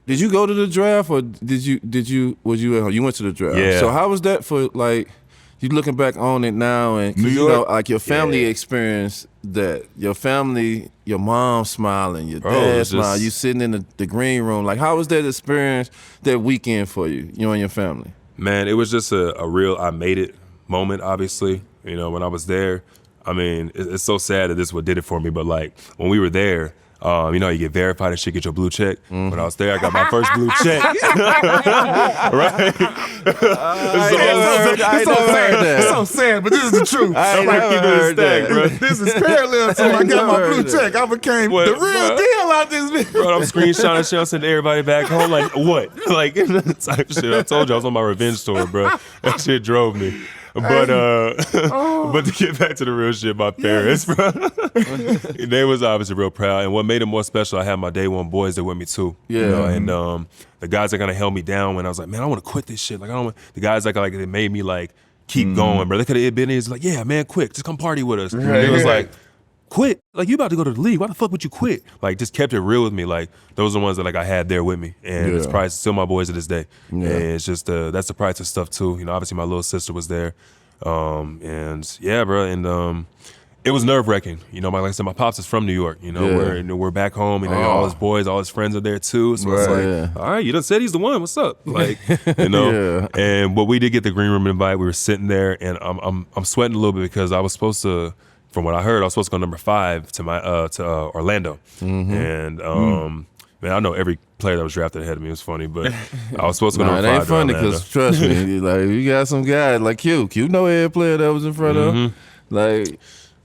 Did you go to the draft or was you you went to the draft? Yeah. So how was that for like you looking back on it now and New you know York? like your family experience that your family, your mom smiling, your dad smiling, you sitting in the green room. Like how was that experience that weekend for you and your family? Man, it was just a real I made it moment, obviously. You know, when I was there, I mean, it's so sad that this is what did it for me, but like when we were there, you know, you get verified and shit, get your blue check. When I was there, I got my first blue check. Right? It's so sad, but this is the truth. I never heard that, bro. This is parallel to when I got my blue check. I became the real deal out this bitch. Bro, I'm screenshotting shit, I'm sending everybody back home like, what? Like, type shit. I told you I was on my revenge tour, bro. That shit drove me. But to get back to the real shit, my parents, bro, they was obviously real proud. And what made it more special, I had my day one boys there with me too. Yeah. You know? And the guys that kind of held me down when I was like, man, I want to quit this shit. Like, I don't want, the guys like they made me like keep going, bro. They could have been like, yeah, man, quick, just come party with us. Right. It was like, quit? Like, you about to go to the league. Why the fuck would you quit? Like, just kept it real with me. Like, those are the ones that like I had there with me. And it's probably still my boys to this day. Yeah. And it's just, that's the price of stuff too. You know, obviously my little sister was there. And yeah, bro. And it was nerve-wracking. You know, like I said, my pops is from New York. You know, we're back home. And all his boys, all his friends are there too. So it's like, all right, you done said he's the one. What's up? Like, you know. And but we did get the green room invite. We were sitting there, and I'm sweating a little bit because I was supposed to. From what I heard, I was supposed to go number 5 to my to Orlando, and man, I know every player that was drafted ahead of me. It was funny, but I was supposed to go number 5. It ain't funny because trust me, like you got some guys like Q know every player that was in front of. Like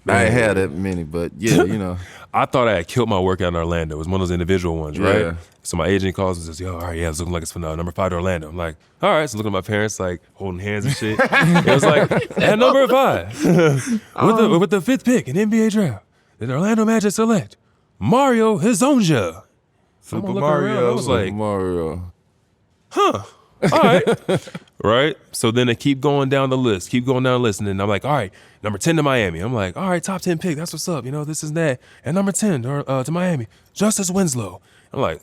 I ain't had that many, but yeah, you know. I thought I had killed my workout in Orlando. It was one of those individual ones, right? Yeah. So my agent calls and says, yo, all right, yeah, it's looking like it's for number 5 to Orlando. I'm like, all right. So looking at my parents, like, holding hands and shit. It was like, at number 5, with the 5th pick in NBA draft, the Orlando Magic select Mario Hezonja. Super Mario. I was like, Mario. huh. All right. Right? So then they keep going down the list. And then I'm like, all right, number 10 to Miami. I'm like, all right, top 10 pick. That's what's up. You know, this is that. And number 10 to Miami, Justice Winslow. I'm like,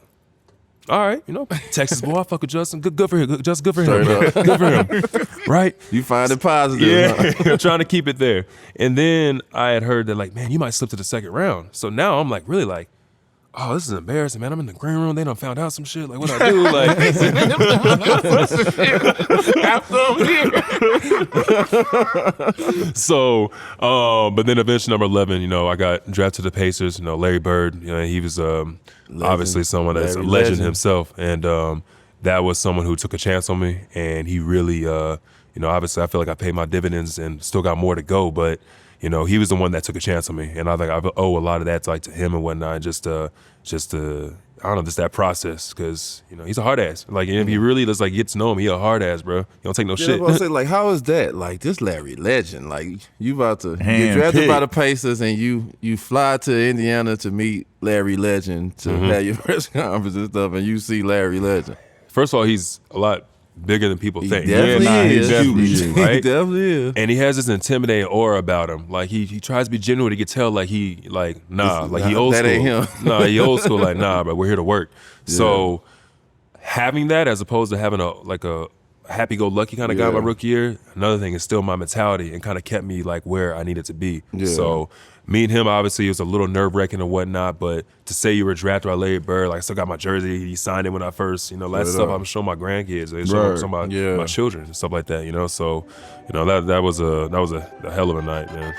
all right, you know, Texas boy, I fuck with Justin. Good for him. Just good for him. Good for him. Right? You find it positive. Yeah. I'm trying to keep it there. And then I had heard that, like, man, you might slip to the second round. So now I'm like, really like, oh, this is embarrassing, man. I'm in the green room. They done found out some shit. Like, what I do? Like, After I'm here. So, but then eventually number 11, you know, I got drafted to the Pacers. You know, Larry Bird, you know, he was obviously someone that's a legend himself. And that was someone who took a chance on me. And he really, you know, obviously I feel like I paid my dividends and still got more to go. But, you know, he was the one that took a chance on me. And I think I owe a lot of that to him and whatnot. Just I don't know, just that process. Because, you know, he's a hard ass. Like, if you really just like get to know him, he a hard ass, bro. He don't take no shit. I was say, like, how is that? Like, this Larry Legend. Like, you about to get drafted by the Pacers and you fly to Indiana to meet Larry Legend to have your press conference and stuff, and you see Larry Legend. First of all, he's a lot bigger than people think. He definitely is. Right? He definitely is. And he has this intimidating aura about him. Like he tries to be genuine. You can tell like he he old that school. Ain't him. Nah, he old school. Like nah, bro, we're here to work. Yeah. So having that as opposed to having a happy-go-lucky kind of guy my rookie year, another thing is still my mentality and kind of kept me like where I needed to be. Yeah. So me and him, obviously, it was a little nerve-wracking and whatnot, but to say you were drafted by Larry Bird, like I still got my jersey, he signed it when I first, you know, that's stuff I'm showing my grandkids, some of my children and stuff like that, you know. So, you know, that was a hell of a night, man.